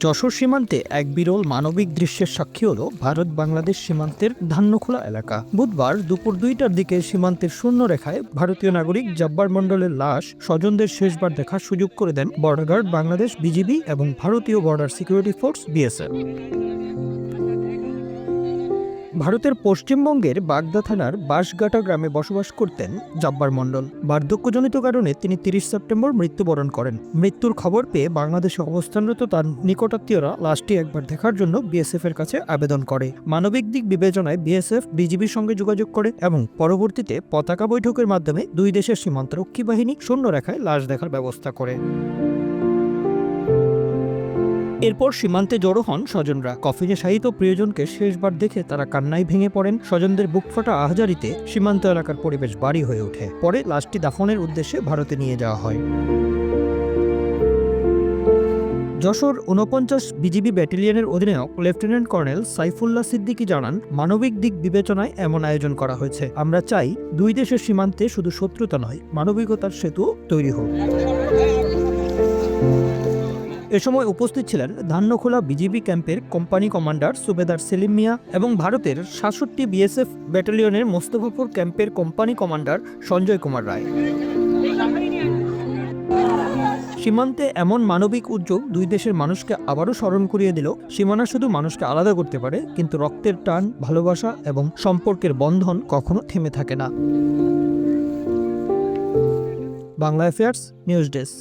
যশোর সীমান্তে এক বিরল মানবিক দৃশ্যের সাক্ষী হল ভারত বাংলাদেশ সীমান্তের ধান্যখোলা এলাকা। বুধবার দুপুর 2টার দিকে সীমান্তের শূন্য রেখায় ভারতীয় নাগরিক জব্বার মণ্ডলের লাশ স্বজনদের শেষবার দেখার সুযোগ করে দেন বর্ডার গার্ড বাংলাদেশ বিজিবি এবং ভারতীয় বর্ডার সিকিউরিটি ফোর্স বিএসএফ। ভারতের পশ্চিমবঙ্গের বাগদা থানার বাঁশগাটা গ্রামে বসবাস করতেন জব্বার মণ্ডল। বার্ধক্যজনিত কারণে তিনি 30 সেপ্টেম্বর মৃত্যুবরণ করেন। মৃত্যুর খবর পেয়ে বাংলাদেশে অবস্থানরত তার নিকটাত্মীয়রা লাশটি একবার দেখার জন্য বিএসএফ এর কাছে আবেদন করে। মানবিক দিক বিবেচনায় বিএসএফ বিজিবির সঙ্গে যোগাযোগ করে এবং পরবর্তীতে পতাকা বৈঠকের মাধ্যমে দুই দেশের সীমান্তরক্ষী বাহিনী শূন্য রেখায় লাশ দেখার ব্যবস্থা করে। এরপর সীমান্তে জড়ো হন স্বজনরা। কফিনে শায়িত প্রিয়জনকে শেষবার দেখে তারা কান্নায় ভেঙে পড়েন। স্বজনদের বুকফাটা আহাজারিতে সীমান্ত এলাকার পরিবেশ ভারী হয়ে ওঠে। পরে লাশটি দাফনের উদ্দেশ্যে ভারতে নিয়ে যাওয়া হয়। যশোর 49 বিজিবি ব্যাটালিয়নের অধিনায়ক লেফটেন্যান্ট কর্নেল সাইফুল্লাহ সিদ্দিকী জানান, মানবিক দিক বিবেচনায় এমন আয়োজন করা হয়েছে। আমরা চাই দুই দেশের সীমান্তে শুধু শত্রুতা নয়, মানবিকতার সেতু তৈরি হোক। এ সময় উপস্থিত ছিলেন ধান্যখোলা বিজিবি ক্যাম্পের কোম্পানি কমান্ডার সুবেদার সেলিম মিয়া এবং ভারতের 67 বিএসএফ ব্যাটালিয়নের মোস্তফাপুর ক্যাম্পের কোম্পানি কমান্ডার সঞ্জয় কুমার রায়। সীমান্তে এমন মানবিক উদ্যোগ দুই দেশের মানুষকে আবারও স্মরণ করিয়ে দিল, সীমানা শুধু মানুষকে আলাদা করতে পারে, কিন্তু রক্তের টান, ভালোবাসা এবং সম্পর্কের বন্ধন কখনো থেমে থাকে না। Bangla affairs news desk.